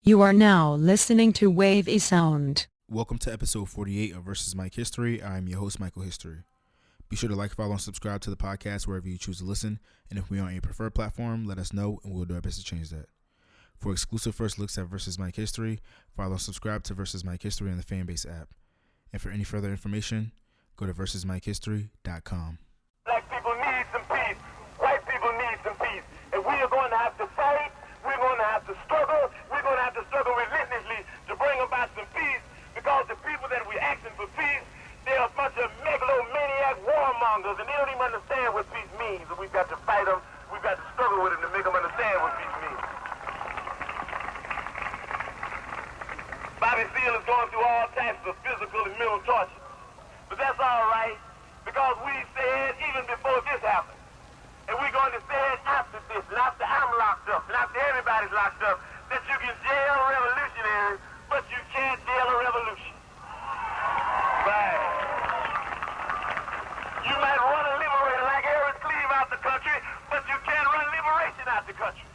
You are now listening to Wave a Sound. Welcome to episode 48 of Versus Mike History. I'm your host, Michael History. Be sure to like, follow, and subscribe to the podcast wherever you choose to listen. And if we are on a preferred platform, let us know and we'll do our best to change that. For exclusive first looks at Versus Mike History, follow and subscribe to Versus Mike History on the Fanbase app. And for any further information, go to versusmikehistory.com. Black people need some peace. White people need some peace. And we are going to have to fight. We're going to have to struggle. We're going to have to struggle relentlessly to bring about some peace, because the people that we're asking for peace, they're a bunch of megalomaniac warmongers, and they don't even understand what peace means. And we've got to fight them. We've got to struggle with them to make them understand what peace means. Bobby Seale is going through all types of physical and mental torture. But that's all right, because we said even before this happened, and we're going to say it after this, and after I'm locked up, and after everybody's locked up, that you can jail revolutionaries, but you can't jail a revolution. Right. You might run a liberator like Aaron Cleave out the country, but you can't run liberation out the country.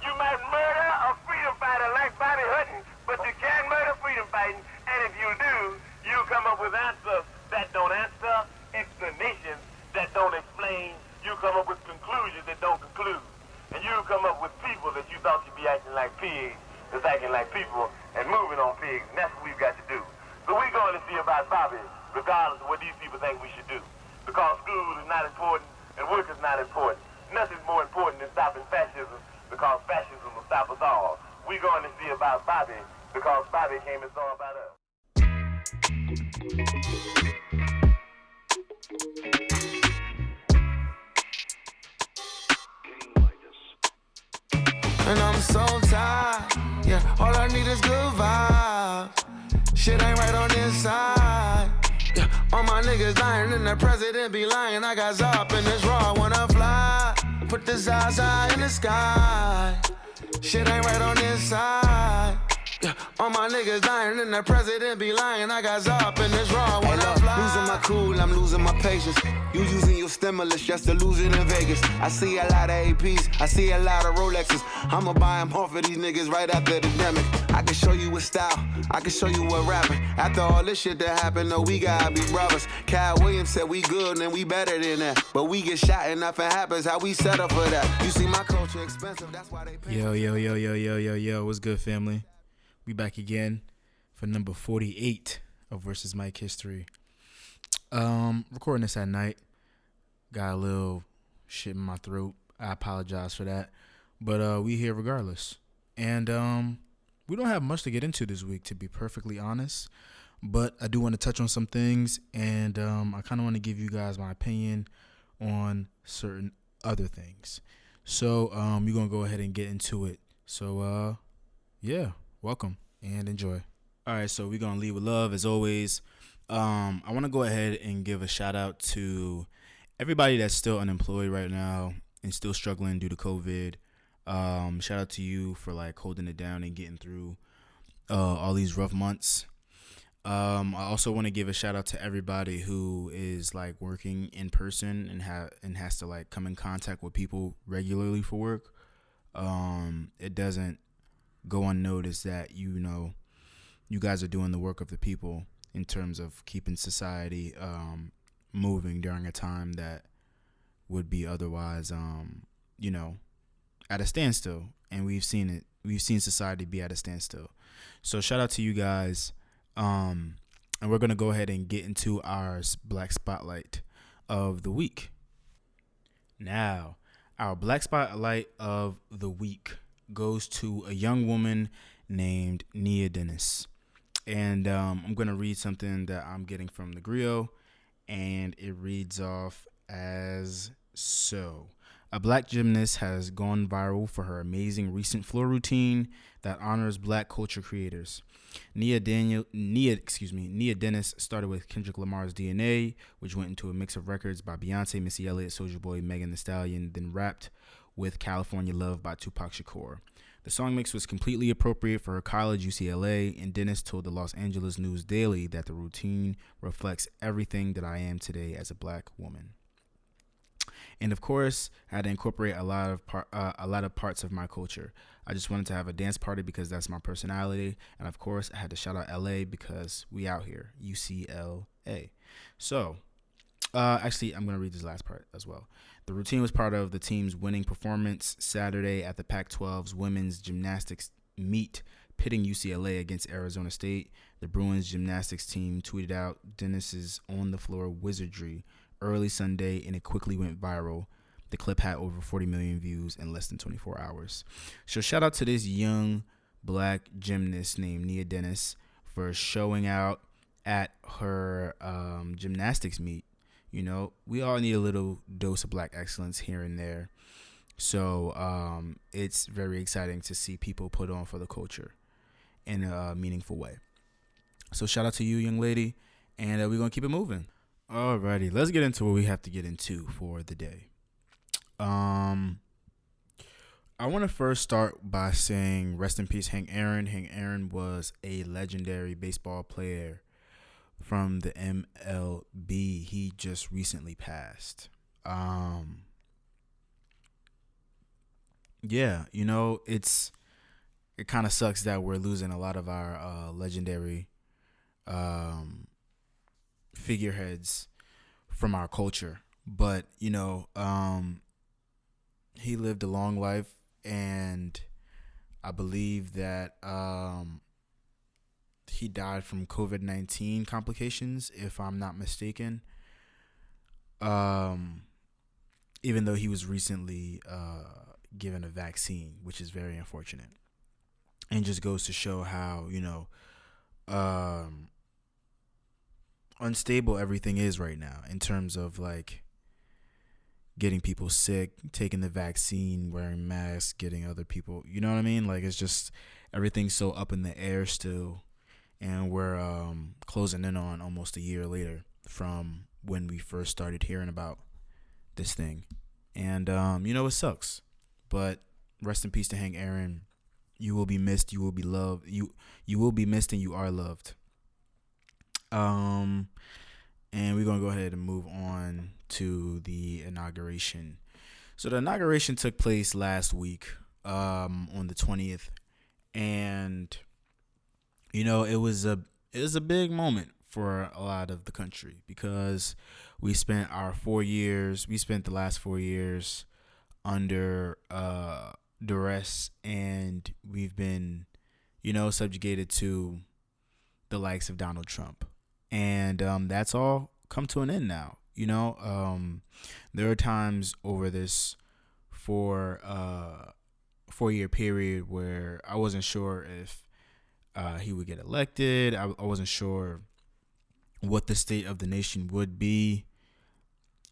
You might murder a freedom fighter like Bobby Hutton, but you can't murder freedom fighting, and if you do, you come up with answers that don't answer, explanations that don't explain. You come up with conclusions that don't conclude. And you come up with people that you thought should be acting like pigs, that's acting like people and moving on pigs. And that's what we've got to do. So we're going to see about Bobby, regardless of what these people think we should do. Because school is not important and work is not important. Nothing's more important than stopping fascism, because fascism will stop us all. We're going to see about Bobby, because Bobby came and saw about us. And I'm so tired, yeah, all I need is good vibes. Shit ain't right on this side, yeah, all my niggas dying and the president be lying. I got Zop in this raw, I wanna fly, put the Zaza in the sky. Shit ain't right on this side, yeah, all my niggas dying and the president be lying. I got Zop in this raw, I wanna fly. Losing my cool, I'm losing my patience. You using your stimulus just to lose it in Vegas. I see a lot of APs, I see a lot of Rolexes. I'ma buy them off of these niggas right after the demic. I can show you what style, I can show you what rapping. After all this shit that happened, no, we gotta be brothers. Cal Williams said we good and we better than that. But we get shot and nothing happens, how we set up for that. You see my culture expensive, that's why they pay. Yo, what's good, family? We back again for number 48 of Versus Mike History. Recording this at night. Got a little shit in my throat. I apologize for that. But we here regardless. And we don't have much to get into this week, to be perfectly honest. But I do want to touch on some things, and I kind of want to give you guys my opinion on certain other things. So we're going to go ahead and get into it. So, yeah, welcome and enjoy. All right, so we're going to lead with love, as always. I want to go ahead and give a shout out to everybody that's still unemployed right now and still struggling due to COVID. Shout out to you for like holding it down and getting through all these rough months. I also want to give a shout out to everybody who is like working in person and has to like come in contact with people regularly for work. It doesn't go unnoticed that you guys are doing the work of the people in terms of keeping society moving during a time that would be otherwise, at a standstill. And we've seen it. We've seen society be at a standstill. So shout out to you guys. And we're going to go ahead and get into our Black Spotlight of the week. Now, our Black Spotlight of the week goes to a young woman named Nia Dennis. And I'm going to read something that I'm getting from the Griot, and it reads off as so. A black gymnast has gone viral for her amazing recent floor routine that honors black culture creators. Nia Dennis started with Kendrick Lamar's DNA, which went into a mix of records by Beyonce, Missy Elliott, Soulja Boy, Megan Thee Stallion, then rapped with California Love by Tupac Shakur. The song mix was completely appropriate for her college, UCLA, and Dennis told the Los Angeles News Daily that the routine reflects everything that I am today as a black woman. And of course, I had to incorporate a lot of parts of my culture. I just wanted to have a dance party because that's my personality. And of course, I had to shout out LA because we out here, UCLA. So, actually, I'm going to read this last part as well. The routine was part of the team's winning performance Saturday at the Pac-12's women's gymnastics meet, pitting UCLA against Arizona State. The Bruins gymnastics team tweeted out Dennis's on-the-floor wizardry early Sunday, and it quickly went viral. The clip had over 40 million views in less than 24 hours. So shout out to this young black gymnast named Nia Dennis for showing out at her gymnastics meet. You know, we all need a little dose of black excellence here and there. So it's very exciting to see people put on for the culture in a meaningful way. So shout out to you, young lady, and we're going to keep it moving. Alrighty, let's get into what we have to get into for the day. I want to first start by saying rest in peace, Hank Aaron. Hank Aaron was a legendary baseball player from the MLB. He just recently passed. Yeah, you know, it kind of sucks that we're losing a lot of our legendary figureheads from our culture. But, you know, he lived a long life, and I believe that he died from COVID-19 complications, if I'm not mistaken. Even though he was recently given a vaccine, which is very unfortunate. And just goes to show how, you know, unstable everything is right now in terms of like getting people sick, taking the vaccine, wearing masks, getting other people, you know what I mean? Like, it's just everything's so up in the air still. And we're closing in on almost a year later from when we first started hearing about this thing. And, you know, it sucks. But rest in peace to Hank Aaron. You will be missed. You will be loved. You will be missed, and you are loved. And we're going to go ahead and move on to the inauguration. So the inauguration took place last week on the 20th. And, you know, it was a big moment for a lot of the country because we spent the last 4 years under duress, and we've been, you know, subjugated to the likes of Donald Trump. And that's all come to an end now. You know, there are times over this 4-year period where I wasn't sure if he would get elected. I wasn't sure what the state of the nation would be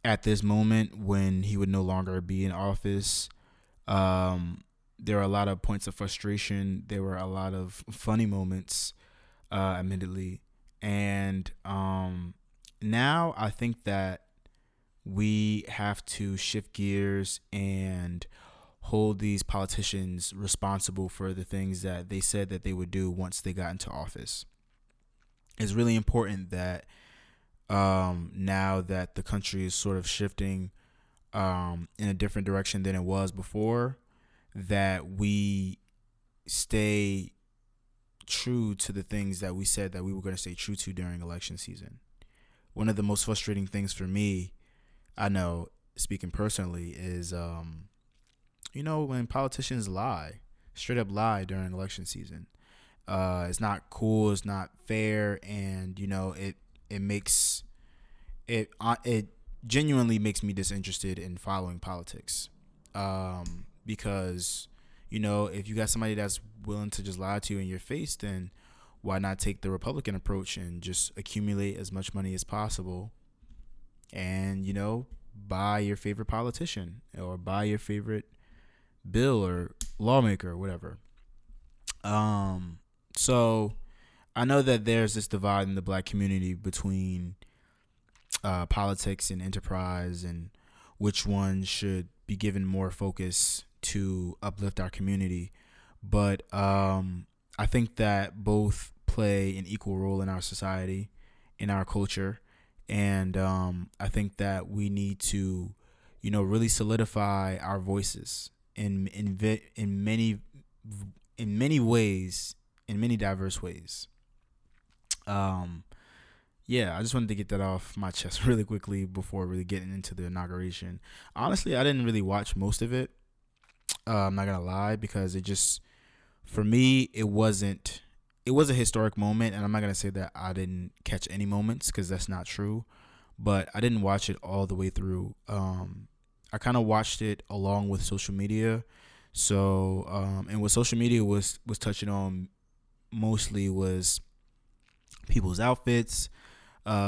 at this moment when he would no longer be in office. There are a lot of points of frustration. There were a lot of funny moments, admittedly. And now I think that we have to shift gears and hold these politicians responsible for the things that they said that they would do once they got into office. It's really important that now that the country is sort of shifting in a different direction than it was before, that we stay true to the things that we said that we were going to stay true to during election season. One of the most frustrating things for me, I know, speaking personally, is, you know, when politicians straight up lie during election season. It's not cool. It's not fair. And, you know, it genuinely makes me disinterested in following politics. Because, you know, if you got somebody that's willing to just lie to you in your face, then why not take the Republican approach and just accumulate as much money as possible and, you know, buy your favorite politician or buy your favorite bill or lawmaker or whatever. So I know that there's this divide in the black community between politics and enterprise and which one should be given more focus to uplift our community. But I think that both play an equal role in our society, in our culture. And I think that we need to really solidify our voices in many ways, in many diverse ways. Yeah, I just wanted to get that off my chest really quickly before really getting into the inauguration. Honestly, I didn't really watch most of it. I'm not gonna lie, because it just, for me, it was a historic moment, and I'm not gonna say that I didn't catch any moments, because that's not true. But I didn't watch it all the way through. I kind of watched it along with social media. So, and what social media was touching on mostly was people's outfits,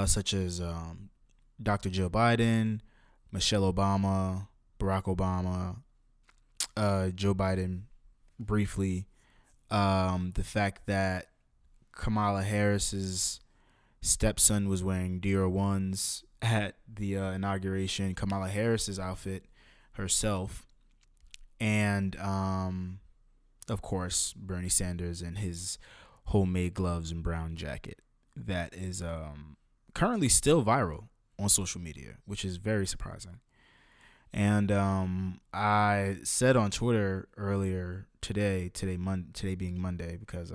such as Dr. Joe Biden, Michelle Obama, Barack Obama, Joe Biden briefly, the fact that Kamala Harris's stepson was wearing Dior ones at the inauguration, Kamala Harris's outfit herself, and of course Bernie Sanders and his homemade gloves and brown jacket that is currently still viral on social media, which is very surprising. And I said on Twitter earlier today being Monday, because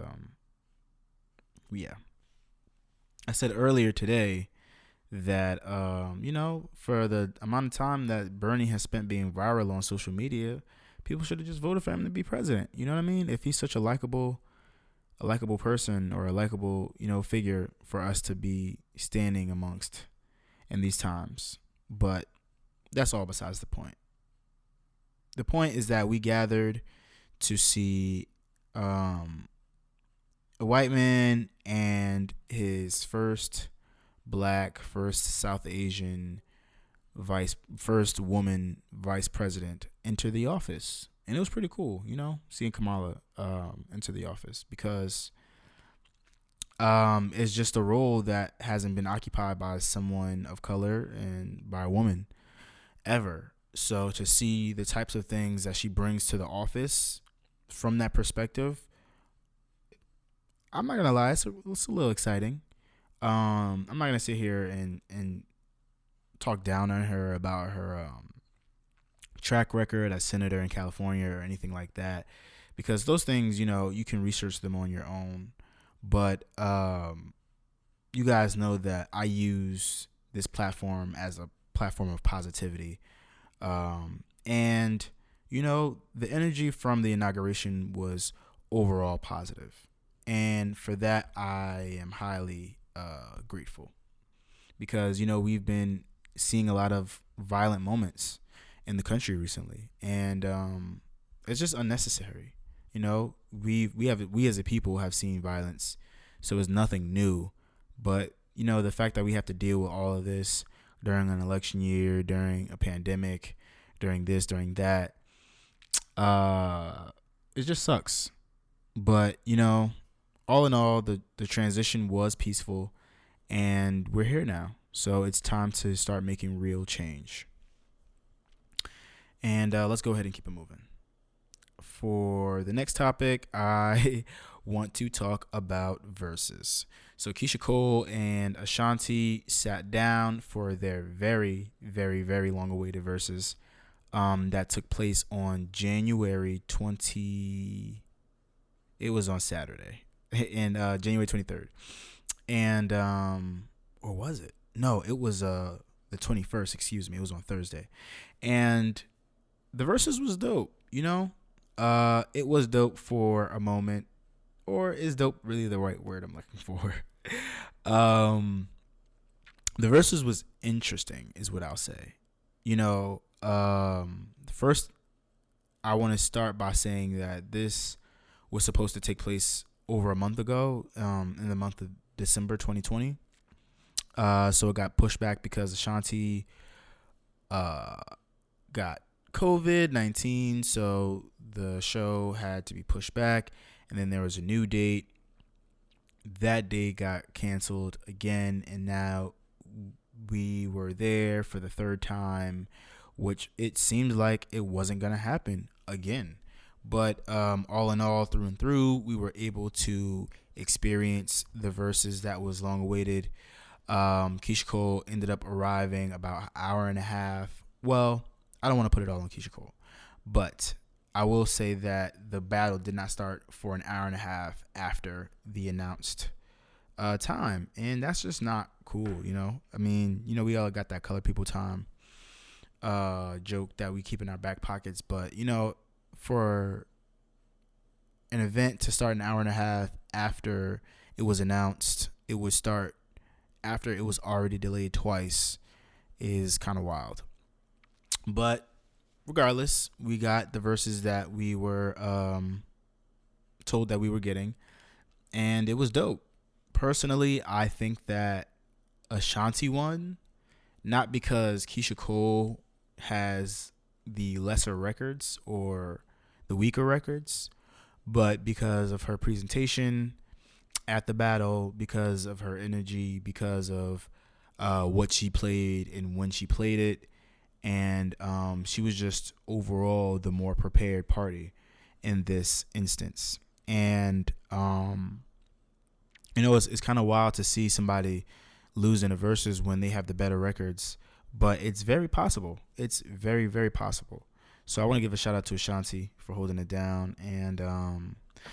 I said earlier today that for the amount of time that Bernie has spent being viral on social media, people should have just voted for him to be president. You know what I mean? If he's such a likable person, or a likable figure for us to be standing amongst in these times. But that's all besides the point. The point is that we gathered to see a white man and his first black, first South Asian first woman vice president enter the office. And it was pretty cool, seeing Kamala enter the office, because it's just a role that hasn't been occupied by someone of color and by a woman ever. So to see the types of things that she brings to the office from that perspective, I'm not gonna lie, it's a little exciting. I'm not gonna sit here and talk down on her about her track record as senator in California or anything like that, because those things, you can research them on your own. But you guys know that I use this platform as a platform of positivity. And the energy from the inauguration was overall positive. And for that, I am highly grateful, because, we've been seeing a lot of violent moments in the country recently. And it's just unnecessary. We as a people have seen violence, so it's nothing new. But, the fact that we have to deal with all of this during an election year, during a pandemic, during this, during that, it just sucks. But, all in all, the transition was peaceful, and we're here now. So it's time to start making real change. And let's go ahead and keep it moving. For the next topic, I want to talk about Verzuz. So Keisha Cole and Ashanti sat down for their very, very, very long-awaited Verzuz that took place on January 20. It was on Saturday, and January 23rd, and or was it? No, it was the 21st. Excuse me, it was on Thursday, and the Verzuz was dope. It was dope for a moment, or is dope really the right word I'm looking for? The Verzuz was interesting, is what I'll say. First, I want to start by saying that this was supposed to take place over a month ago, in the month of December 2020. So it got pushed back because Ashanti got COVID-19, so the show had to be pushed back, and then there was a new date. That date got canceled again, and now we were there for the third time, which it seemed like it wasn't going to happen again. But all in all, through and through, we were able to experience the Verzuz that was long awaited. Keisha Cole ended up arriving about an hour and a half. Well, I don't want to put it all on Keisha Cole, but I will say that the battle did not start for an hour and a half after the announced time, and that's just not cool. I mean, we all got that colored people time joke that we keep in our back pockets, but for an event to start an hour and a half after it was announced, it would start after it was already delayed twice, is kind of wild. But regardless, we got the verses that we were told that we were getting, and it was dope. Personally, I think that Ashanti won, not because Keisha Cole has the lesser records or the weaker records, but because of her presentation at the battle, because of her energy, because of what she played and when she played it. And she was just overall the more prepared party in this instance. And, it's kind of wild to see somebody losing a versus when they have the better records. But it's very possible. It's very, very possible. So I want to give a shout out to Ashanti for holding it down. And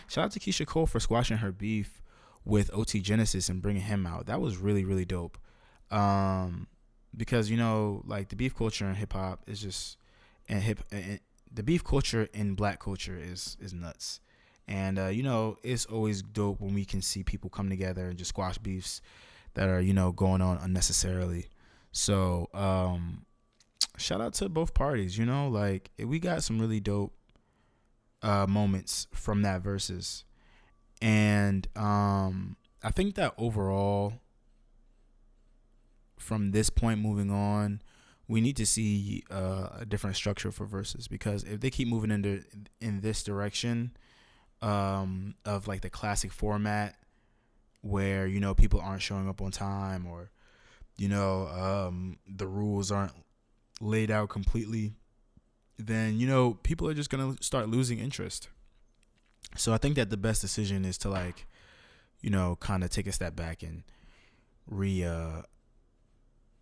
shout out to Keisha Cole for squashing her beef with OT Genesis and bringing him out. That was really, really dope. Because, like the beef culture in hip hop is just, and the beef culture in black culture is nuts. And, it's always dope when we can see people come together and just squash beefs that are, going on unnecessarily. So, shout out to both parties, like we got some really dope moments from that versus. And I think that overall, from this point moving on, we need to see a different structure for verses, because if they keep moving in this direction of like the classic format where people aren't showing up on time, or the rules aren't laid out completely, then people are just gonna start losing interest. So I think that the best decision is to kind of take a step back and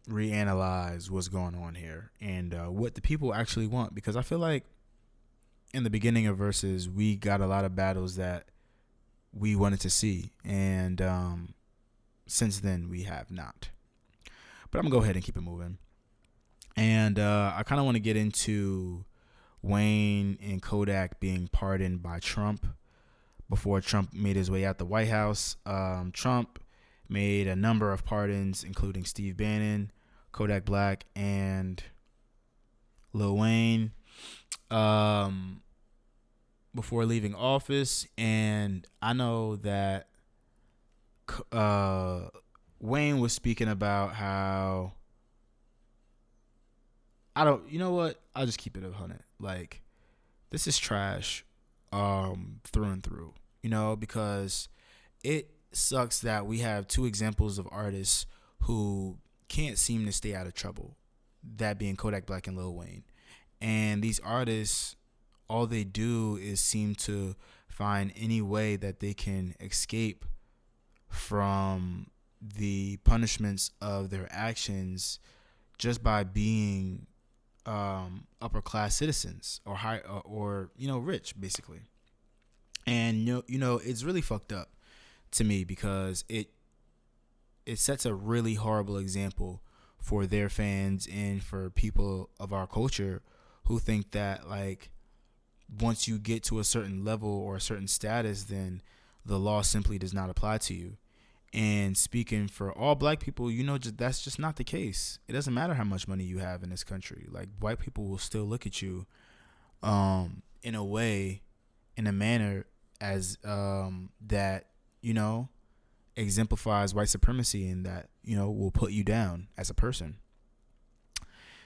reanalyze what's going on here and what the people actually want, because I feel like in the beginning of Versus, we got a lot of battles that we wanted to see, and since then we have not. But I'm gonna go ahead and keep it moving, and I kind of want to get into Wayne and Kodak being pardoned by Trump before Trump made his way out the White House. Trump made a number of pardons, including Steve Bannon, Kodak Black, and Lil Wayne, before leaving office. And I know that Wayne was speaking about how, you know what? I'll just keep it 100. Like, this is trash, through and through, because it sucks that we have two examples of artists who can't seem to stay out of trouble, that being Kodak Black and Lil Wayne. And these artists, all they do is seem to find any way that they can escape from the punishments of their actions just by being upper class citizens or high or rich, basically. And it's really fucked up to me, because it sets a really horrible example for their fans and for people of our culture who think that, like, once you get to a certain level or a certain status, then the law simply does not apply to you. And speaking for all black people, that's just not the case. It doesn't matter how much money you have in this country. Like, white people will still look at you in a way, in a manner as that, exemplifies white supremacy, and that, will put you down as a person.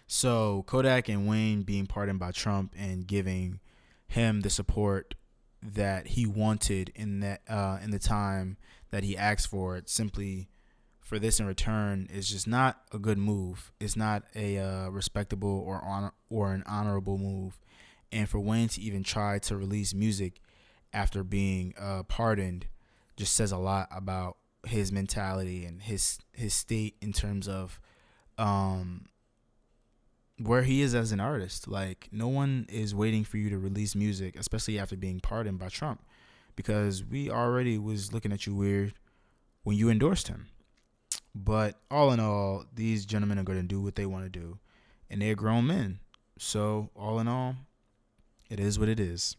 So Kodak and Wayne being pardoned by Trump and giving him the support that he wanted in the time that he asked for it, simply for this in return, is just not a good move. It's not a respectable or an honorable move. And for Wayne to even try to release music after being pardoned just says a lot about his mentality and his state in terms of where he is as an artist. Like, no one is waiting for you to release music, especially after being pardoned by Trump, because we already was looking at you weird when you endorsed him. But all in all, these gentlemen are going to do what they want to do, and they're grown men. So all in all, it is what it is.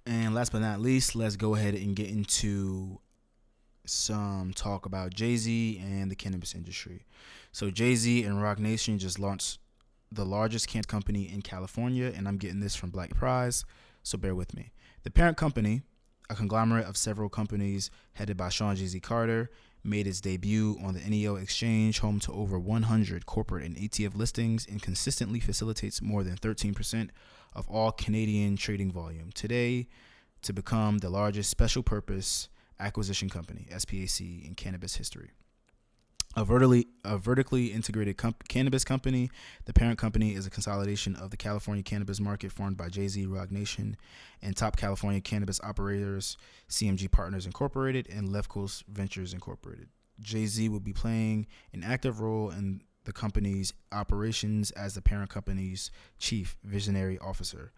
And last but not least, let's go ahead and get into some talk about Jay-Z and the cannabis industry. So Jay-Z and Roc Nation just launched the largest cannabis company in California, and I'm getting this from Black Prize, so bear with me. The parent company, a conglomerate of several companies headed by Sean Jay-Z Carter, made its debut on the NEO exchange, home to over 100 corporate and ETF listings, and consistently facilitates more than 13% of all Canadian trading volume. Today, to become the largest special purpose acquisition company, SPAC, in cannabis history. A vertically integrated cannabis company, the parent company is a consolidation of the California cannabis market formed by Jay-Z, Roc Nation, and top California cannabis operators, CMG Partners Incorporated and Left Coast Ventures Incorporated. Jay-Z will be playing an active role in the company's operations as the parent company's chief visionary officer.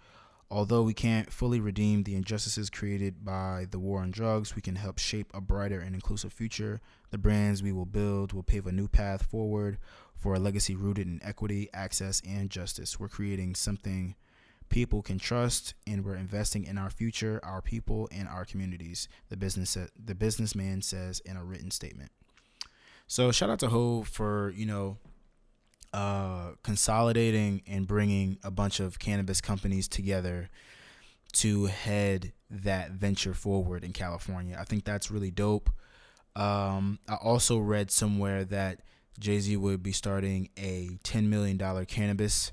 Although we can't fully redeem the injustices created by the war on drugs, we can help shape a brighter and inclusive future. The brands we will build will pave a new path forward for a legacy rooted in equity, access, and justice. We're creating something people can trust, and we're investing in our future, our people, and our communities, the businessman says in a written statement. So shout out to Hov for, consolidating and bringing a bunch of cannabis companies together to head that venture forward in California. I think that's really dope. I also read somewhere that Jay-Z would be starting a $10 million cannabis,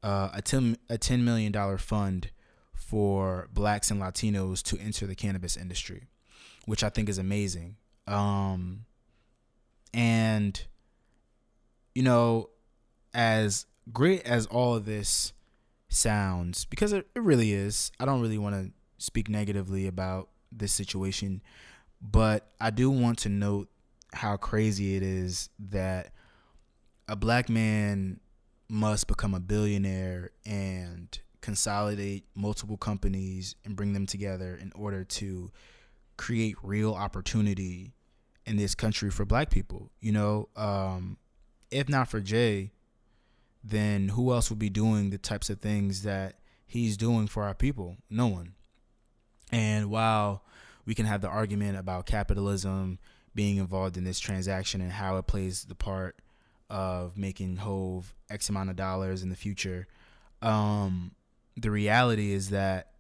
a $10 million fund for blacks and Latinos to enter the cannabis industry, which I think is amazing. And as great as all of this sounds, because it really is, I don't really want to speak negatively about this situation, but I do want to note how crazy it is that a black man must become a billionaire and consolidate multiple companies and bring them together in order to create real opportunity in this country for black people. If not for Jay, then who else would be doing the types of things that he's doing for our people? No one. And while we can have the argument about capitalism being involved in this transaction and how it plays the part of making Hov X amount of dollars in the future, the reality is that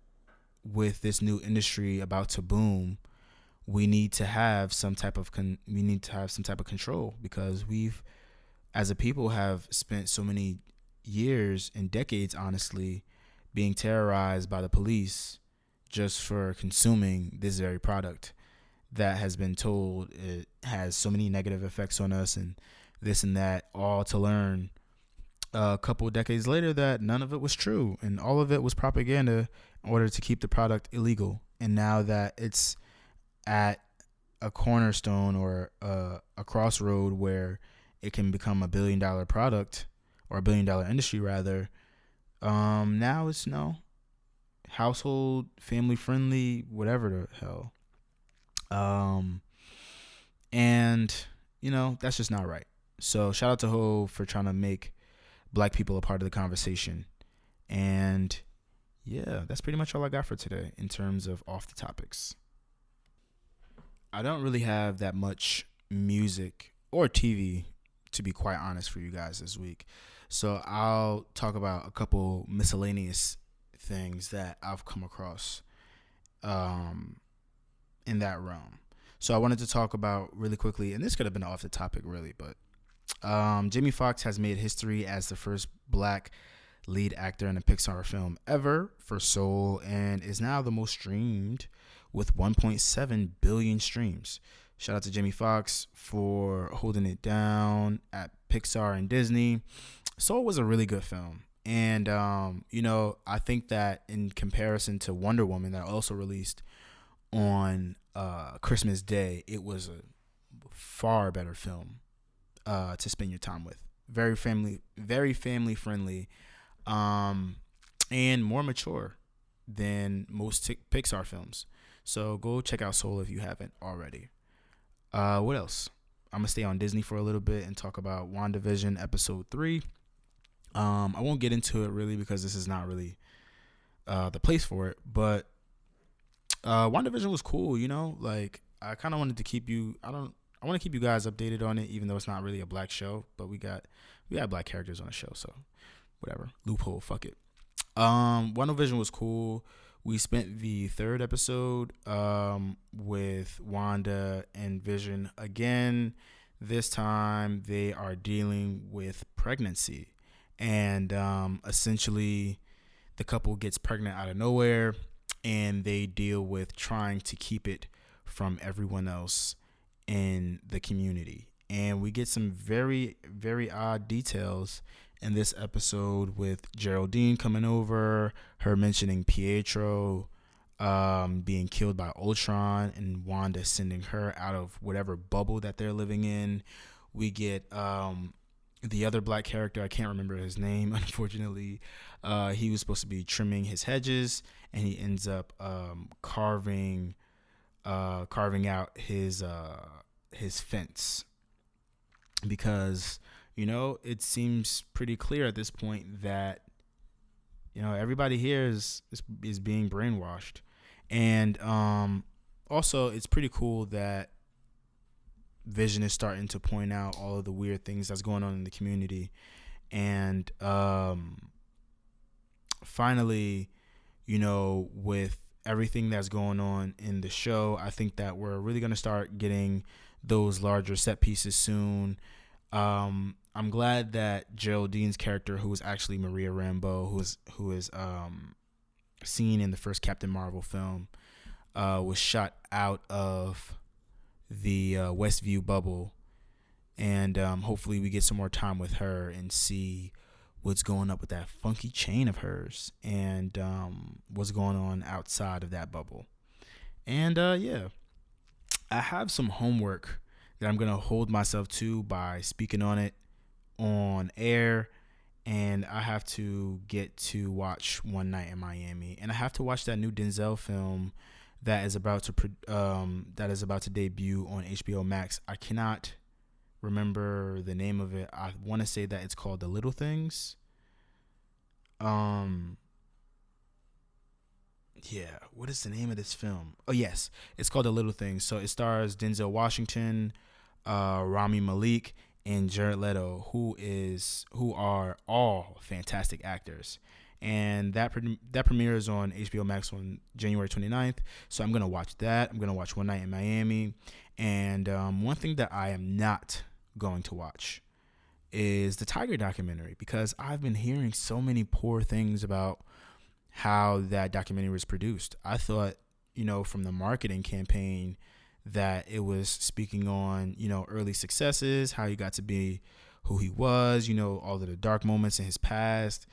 with this new industry about to boom, we need to have some type of control, because we've, as a people, have spent so many years and decades, honestly, being terrorized by the police just for consuming this very product that has been told it has so many negative effects on us and this and that, all to learn a couple of decades later that none of it was true and all of it was propaganda in order to keep the product illegal. And now that it's at a cornerstone or a crossroad where it can become $1 billion product, or $1 billion industry rather, now it's household, family friendly, whatever the hell. And that's just not right. So shout out to Hov for trying to make black people a part of the conversation. And yeah, that's pretty much all I got for today in terms of off the topics. I don't really have that much music or TV, to be quite honest, for you guys this week. So I'll talk about a couple miscellaneous things that I've come across in that realm. So I wanted to talk about really quickly, and this could have been off the topic really, but Jamie Foxx has made history as the first black lead actor in a Pixar film ever for Soul, and is now the most streamed with 1.7 billion streams. Shout out to Jamie Foxx for holding it down at Pixar and Disney. Soul was a really good film. And, I think that in comparison to Wonder Woman, that also released on Christmas Day, it was a far better film to spend your time with. very family friendly, and more mature than most Pixar films. So go check out Soul if you haven't already. What else? I'm gonna stay on Disney for a little bit and talk about WandaVision episode 3. I won't get into it really because this is not really the place for it, but WandaVision was cool, like I kind of wanted to keep you I want to keep you guys updated on it, even though it's not really a black show, but we got black characters on the show, so whatever. Loophole, fuck it. WandaVision was cool. We spent the third episode with Wanda and Vision again. This time they are dealing with pregnancy, and essentially the couple gets pregnant out of nowhere, and they deal with trying to keep it from everyone else in the community. And we get some very, very odd details in this episode, with Geraldine coming over, her mentioning Pietro being killed by Ultron, and Wanda sending her out of whatever bubble that they're living in. We get the other black character, I can't remember his name, unfortunately. He was supposed to be trimming his hedges, and he ends up carving out his fence, because it seems pretty clear at this point that everybody here is being brainwashed. And also it's pretty cool that Vision is starting to point out all of the weird things that's going on in the community. And finally, with everything that's going on in the show, I think that we're really going to start getting those larger set pieces soon. I'm glad that Geraldine's character, who was actually Maria Rambeau, who is seen in the first Captain Marvel film, was shot out of the Westview bubble, and hopefully we get some more time with her and see what's going up with that funky chain of hers, and what's going on outside of that bubble. And I have some homework that I'm gonna hold myself to by speaking on it on air, and I have to get to watch One Night in Miami, and I have to watch that new Denzel film that is about to debut on HBO Max. I cannot remember the name of it. I want to say that it's called The Little Things. What is the name of this film? Oh yes, it's called The Little Things. So it stars Denzel Washington, Rami Malek, and Jared Leto, who are all fantastic actors. And that premieres on HBO Max on January 29th. So I'm going to watch that. I'm going to watch One Night in Miami. And one thing that I am not going to watch is the Tiger documentary, because I've been hearing so many poor things about how that documentary was produced. I thought, from the marketing campaign, that it was speaking on, early successes, how he got to be who he was, all of the dark moments in his past.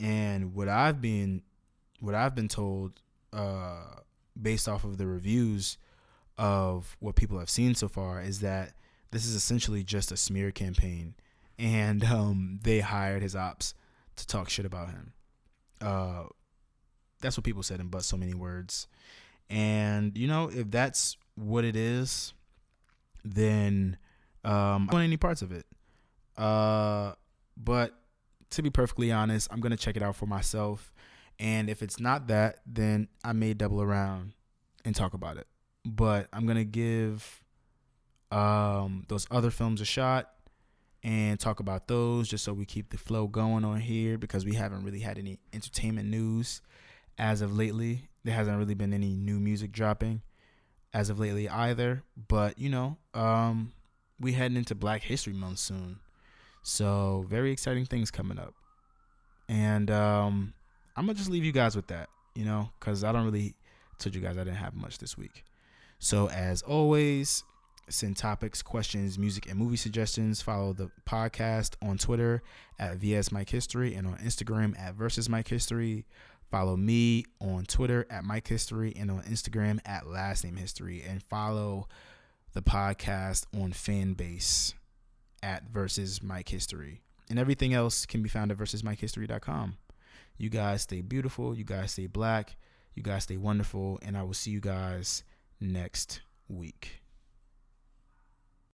And what I've been told, based off of the reviews of what people have seen so far, is that this is essentially just a smear campaign, and they hired his ops to talk shit about him. That's what people said in but so many words. And if that's what it is, then I don't want any parts of it. But to be perfectly honest, I'm gonna check it out for myself, and if it's not that, then I may double around and talk about it. But I'm gonna give those other films a shot and talk about those, just so we keep the flow going on here, because we haven't really had any entertainment news as of lately. There hasn't really been any new music dropping as of lately either. But we heading into Black History Month soon, so very exciting things coming up. And I'm gonna just leave you guys with that, because I don't really told you guys I didn't have much this week. So as always, send topics, questions, music, and movie suggestions. Follow the podcast on Twitter at VS Mike History and on Instagram at Verzuz Mike History. Follow me on Twitter at Mike History and on Instagram at Last Name History. And follow the podcast on Fanbase at Verzuz Mike History. And everything else can be found at verzuzmikehistory.com. You guys stay beautiful. You guys stay black. You guys stay wonderful. And I will see you guys next week.